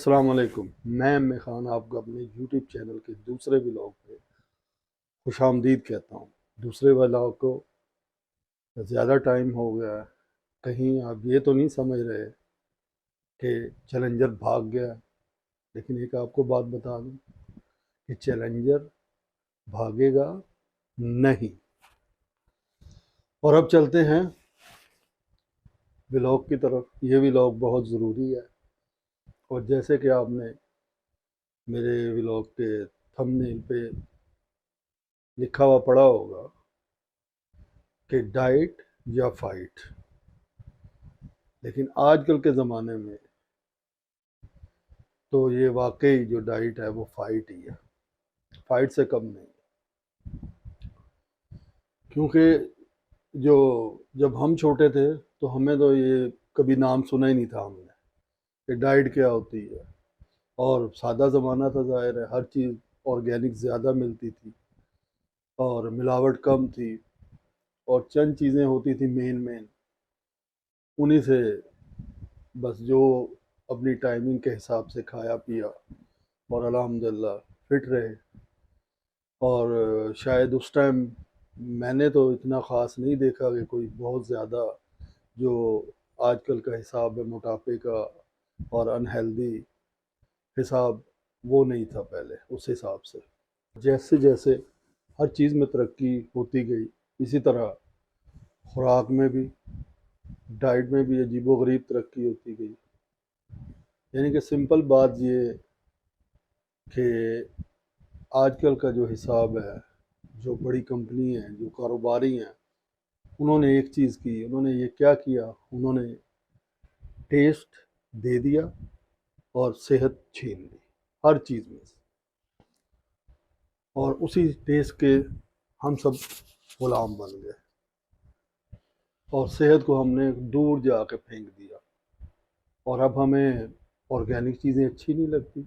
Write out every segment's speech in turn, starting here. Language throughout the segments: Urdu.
السلام علیکم، میں ایم خان آپ کو اپنے یوٹیوب چینل کے دوسرے ولاگ پہ خوش آمدید کہتا ہوں۔ دوسرے ولاگ کو زیادہ ٹائم ہو گیا ہے، کہیں آپ یہ تو نہیں سمجھ رہے کہ چیلنجر بھاگ گیا، لیکن ایک آپ کو بات بتا دوں کہ چیلنجر بھاگے گا نہیں۔ اور اب چلتے ہیں ولاگ کی طرف۔ یہ ولاگ بہت ضروری ہے، اور جیسے کہ آپ نے میرے ولاگ کے تھم نیل پہ لکھا ہوا پڑھا ہوگا کہ ڈائٹ یا فائٹ، لیکن آج کل کے زمانے میں تو یہ واقعی جو ڈائٹ ہے وہ فائٹ ہی ہے، فائٹ سے کم نہیں۔ کیونکہ جب ہم چھوٹے تھے تو ہمیں تو یہ کبھی نام سنا ہی نہیں تھا ہم نے کہ ڈائٹ کیا ہوتی ہے، اور سادہ زمانہ تھا، ظاہر ہے ہر چیز آرگینک زیادہ ملتی تھی اور ملاوٹ کم تھی، اور چند چیزیں ہوتی تھی مین انہی سے بس جو اپنی ٹائمنگ کے حساب سے کھایا پیا اور الحمدللہ فٹ رہے۔ اور شاید اس ٹائم میں نے تو اتنا خاص نہیں دیکھا کہ کوئی بہت زیادہ جو آج کل کا حساب ہے موٹاپے کا اور انہیلدی حساب، وہ نہیں تھا پہلے اس حساب سے۔ جیسے جیسے ہر چیز میں ترقی ہوتی گئی، اسی طرح خوراک میں بھی، ڈائٹ میں بھی عجیب و غریب ترقی ہوتی گئی۔ یعنی کہ سمپل بات یہ کہ آج کل کا جو حساب ہے، جو بڑی کمپنی ہیں، جو کاروباری ہیں، انہوں نے ایک چیز کی، انہوں نے یہ کیا کیا، انہوں نے ٹیسٹ دے دیا اور صحت چھین لی ہر چیز میں سے، اور اسی ٹیسٹ کے ہم سب غلام بن گئے، اور صحت کو ہم نے دور جا کے پھینک دیا۔ اور اب ہمیں آرگینک چیزیں اچھی نہیں لگتی،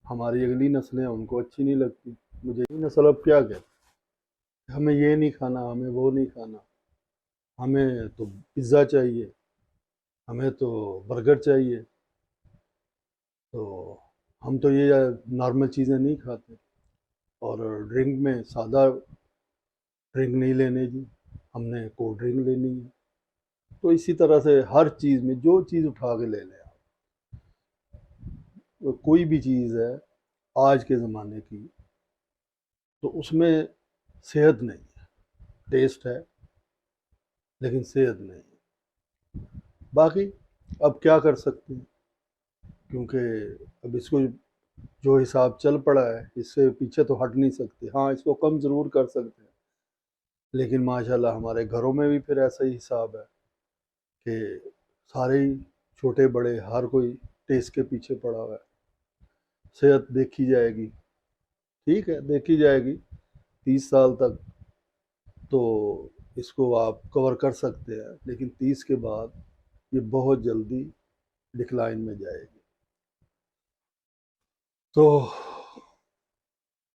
ہماری اگلی نسلیں ان کو اچھی نہیں لگتی۔ مجھے یہ نسل اب کیا کہتے، ہمیں یہ نہیں کھانا، ہمیں وہ نہیں کھانا، ہمیں تو پزا چاہیے، ہمیں تو برگر چاہیے، تو ہم تو یہ نارمل چیزیں نہیں کھاتے۔ اور ڈرنک میں سادہ ڈرنک نہیں لینے جی، ہم نے کولڈ ڈرنک لینی ہے۔ تو اسی طرح سے ہر چیز میں جو چیز اٹھا کے لے لیں آپ، کوئی بھی چیز ہے آج کے زمانے کی، تو اس میں صحت نہیں ہے، ٹیسٹ ہے لیکن صحت نہیں ہے۔ باقی اب کیا کر سکتے ہیں، کیونکہ اب اس کو جو حساب چل پڑا ہے اس سے پیچھے تو ہٹ نہیں سکتے۔ ہاں، اس کو کم ضرور کر سکتے ہیں، لیکن ماشاءاللہ ہمارے گھروں میں بھی پھر ایسا ہی حساب ہے کہ سارے ہی چھوٹے بڑے ہر کوئی ٹیسٹ کے پیچھے پڑا ہوا ہے۔ صحت دیکھی جائے گی، ٹھیک ہے دیکھی جائے گی 30 سال تک تو اس کو آپ کور کر سکتے ہیں، لیکن 30 کے بعد یہ بہت جلدی ڈکلائن میں جائے گی۔ تو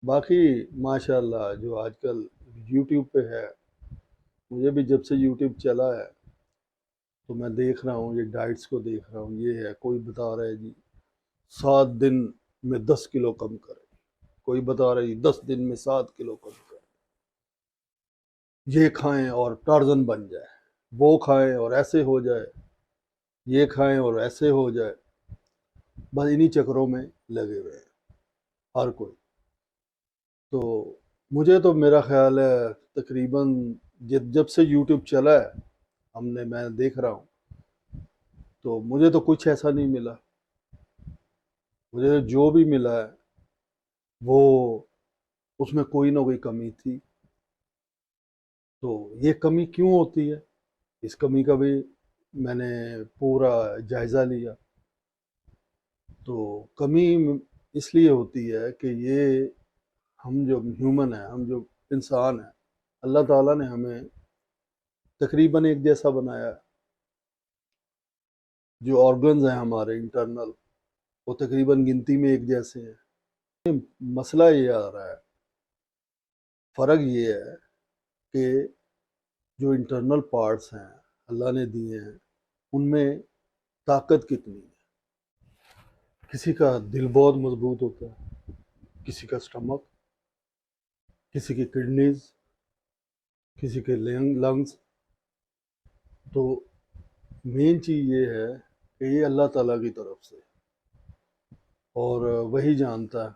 باقی ماشاءاللہ جو آج کل یوٹیوب پہ ہے، مجھے بھی جب سے یوٹیوب چلا ہے تو میں دیکھ رہا ہوں، یہ ڈائٹس کو دیکھ رہا ہوں۔ یہ ہے کوئی بتا رہا ہے جی 7 دن میں 10 کلو کم کرے، کوئی بتا رہا ہے جی 10 دن میں 7 کلو کم کرے، یہ کھائیں اور ٹارزن بن جائے، وہ کھائیں اور ایسے ہو جائے، یہ کھائیں اور ایسے ہو جائے۔ بس انہی چکروں میں لگے ہوئے ہیں ہر کوئی۔ تو مجھے تو میرا خیال ہے تقریباً جب سے یوٹیوب چلا ہے میں دیکھ رہا ہوں، تو مجھے تو کچھ ایسا نہیں ملا۔ مجھے جو بھی ملا ہے وہ اس میں کوئی نہ کوئی کمی تھی۔ تو یہ کمی کیوں ہوتی ہے، اس کمی کا بھی میں نے پورا جائزہ لیا۔ تو کمی اس لیے ہوتی ہے کہ یہ ہم جو ہیومن ہیں، ہم جو انسان ہیں، اللہ تعالیٰ نے ہمیں تقریباً ایک جیسا بنایا ہے۔ جو آرگنز ہیں ہمارے انٹرنل، وہ تقریباً گنتی میں ایک جیسے ہیں۔ مسئلہ یہ آ رہا ہے، فرق یہ ہے کہ جو انٹرنل پارٹس ہیں اللہ نے دیے ہیں، ان میں طاقت کتنی ہے۔ کسی کا دل بہت مضبوط ہوتا ہے، کسی کا اسٹمک، کسی کی کڈنیز، کسی کے لنگز. تو مین چیز یہ ہے کہ یہ اللہ تعالیٰ کی طرف سے، اور وہی جانتا ہے.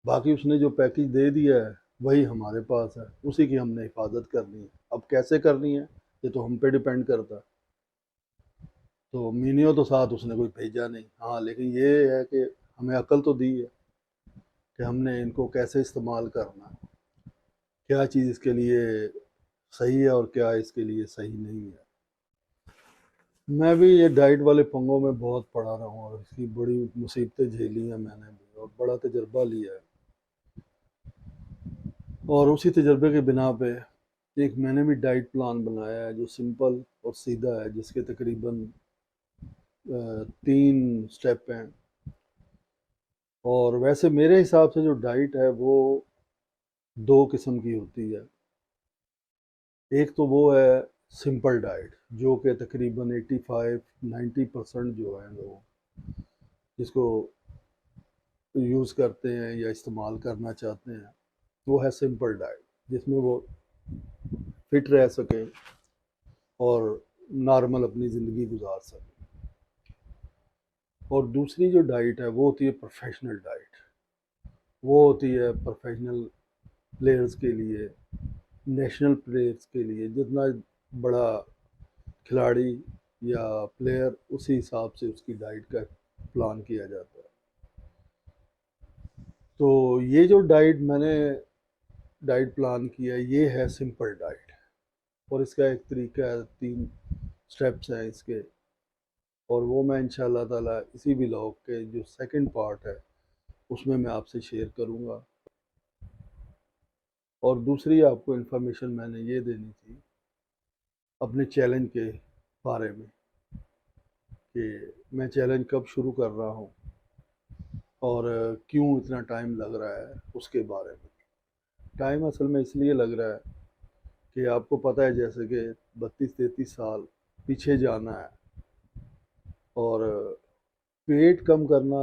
باقی اس نے جو پیکج دے دیا ہے وہی ہمارے پاس ہے، اسی کی ہم نے حفاظت کرنی ہے. اب کیسے کرنی ہے یہ تو ہم پہ ڈیپینڈ کرتا ہے. تو مینیو تو ساتھ اس نے کوئی بھیجا نہیں، ہاں لیکن یہ ہے کہ ہمیں عقل تو دی ہے کہ ہم نے ان کو کیسے استعمال کرنا ہے، کیا چیز اس کے لیے صحیح ہے اور کیا اس کے لیے صحیح نہیں ہے. میں بھی یہ ڈائٹ والے پنگوں میں بہت پڑا رہا ہوں، اور اس کی بڑی مصیبتیں جھیلی ہیں میں نے بھی، اور بڑا تجربہ لیا ہے. اور اسی تجربے کے بنا پہ ایک میں نے بھی ڈائٹ پلان بنایا ہے جو سمپل اور سیدھا ہے، جس کے تقریباً 3 سٹیپ ہیں. اور ویسے میرے حساب سے جو ڈائٹ ہے وہ 2 قسم کی ہوتی ہے. ایک تو وہ ہے سمپل ڈائٹ، جو کہ تقریباً 85-90% جو ہیں لوگ جس کو یوز کرتے ہیں یا استعمال کرنا چاہتے ہیں، وہ ہے سمپل ڈائٹ، جس میں وہ فٹ رہ سکیں اور نارمل اپنی زندگی گزار سکیں. اور دوسری جو ڈائٹ ہے وہ ہوتی ہے پروفیشنل ڈائٹ. وہ ہوتی ہے پروفیشنل پلیئرز کے لیے، نیشنل پلیئرز کے لیے. جتنا بڑا کھلاڑی یا پلیئر اسی حساب سے اس کی ڈائٹ کا پلان کیا جاتا ہے. تو یہ جو ڈائٹ میں نے ڈائٹ پلان کیا یہ ہے سمپل ڈائٹ، اور اس کا ایک طریقہ ہے، 3 سٹیپس ہیں اس کے، اور وہ میں انشاءاللہ تعالیٰ اسی ولاگ کے جو سیکنڈ پارٹ ہے اس میں آپ سے شیئر کروں گا. اور دوسری آپ کو انفارمیشن میں نے یہ دینی تھی اپنے چیلنج کے بارے میں، کہ میں چیلنج کب شروع کر رہا ہوں اور کیوں اتنا ٹائم لگ رہا ہے اس کے بارے میں. ٹائم اصل میں اس لیے لگ رہا ہے کہ آپ کو پتہ ہے جیسے کہ 32-33 سال پیچھے جانا ہے، اور ویٹ کم کرنا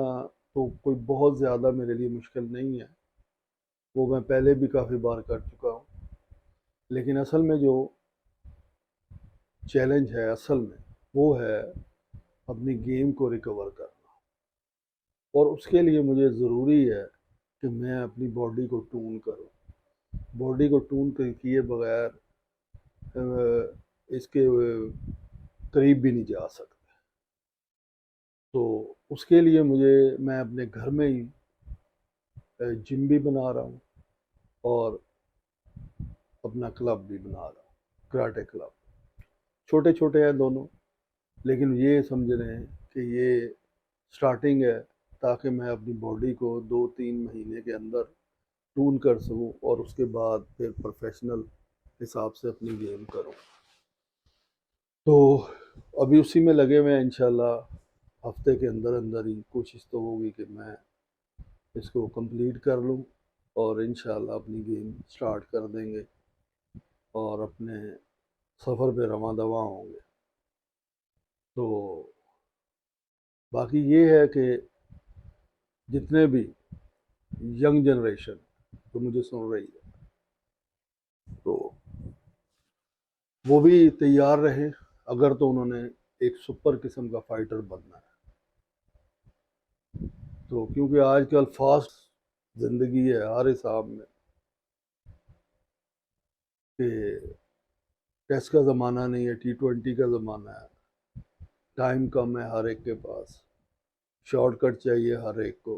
تو کوئی بہت زیادہ میرے لیے مشکل نہیں ہے، وہ میں پہلے بھی کافی بار کر چکا ہوں. لیکن اصل میں جو چیلنج ہے اصل میں وہ ہے اپنی گیم کو ریکور کرنا. اور اس کے لیے مجھے ضروری ہے کہ میں اپنی باڈی کو ٹون کروں. باڈی کو ٹون کیے بغیر اس کے قریب بھی نہیں جا سکتے. تو اس کے لیے میں اپنے گھر میں ہی جم بھی بنا رہا ہوں اور اپنا کلب بھی بنا رہا ہوں، کراٹے کلب. چھوٹے چھوٹے ہیں دونوں، لیکن یہ سمجھ رہے ہیں کہ یہ سٹارٹنگ ہے، تاکہ میں اپنی باڈی کو 2-3 مہینے کے اندر ٹون کر سکوں، اور اس کے بعد پھر پروفیشنل حساب سے اپنی گیم کروں. تو ابھی اسی میں لگے ہوئے ہیں. انشاءاللہ ہفتے کے اندر اندر ہی کوشش تو ہوگی کہ میں اس کو کمپلیٹ کر لوں، اور انشاءاللہ اپنی گیم سٹارٹ کر دیں گے اور اپنے سفر پہ رواں دواں ہوں گے. تو باقی یہ ہے کہ جتنے بھی ینگ جنریشن جو مجھے سن رہی ہے تو وہ بھی تیار رہے، اگر تو انہوں نے ایک سپر قسم کا فائٹر بننا ہے. تو کیونکہ آج کل فاسٹ زندگی ہے ہر حساب میں، کہ ٹیسٹ کا زمانہ نہیں ہے، T20 کا زمانہ ہے. ٹائم کم ہے ہر ایک کے پاس، شارٹ کٹ چاہیے ہر ایک کو،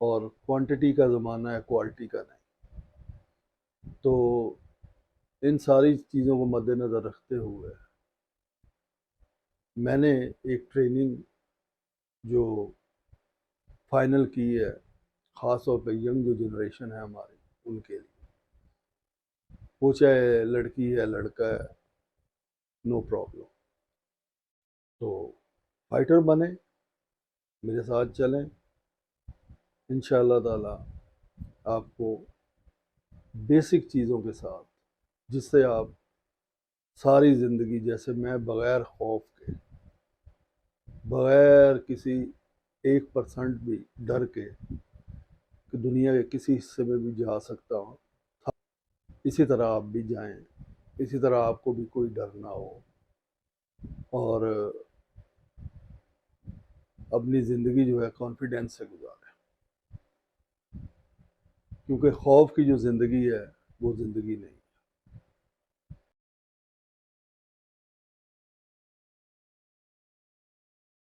اور کوانٹٹی کا زمانہ ہے، کوالٹی کا نہیں. تو ان ساری چیزوں کو مد نظر رکھتے ہوئے میں نے ایک ٹریننگ جو فائنل کی ہے، خاص طور پہ ینگ جو جنریشن ہے ہماری ان کے لیے، وہ چاہے لڑکی ہے لڑکا ہے، نو پرابلم. تو فائٹر بنے، میرے ساتھ چلیں، انشاءاللہ تعالی آپ کو بیسک چیزوں کے ساتھ، جس سے آپ ساری زندگی، جیسے میں بغیر خوف کے، بغیر کسی 1% بھی ڈر کے کہ دنیا کے کسی حصے میں بھی جا سکتا ہوں، اسی طرح آپ بھی جائیں، اسی طرح آپ کو بھی کوئی ڈر نہ ہو، اور اپنی زندگی جو ہے کانفیڈینس سے گزاریں، کیونکہ خوف کی جو زندگی ہے وہ زندگی نہیں۔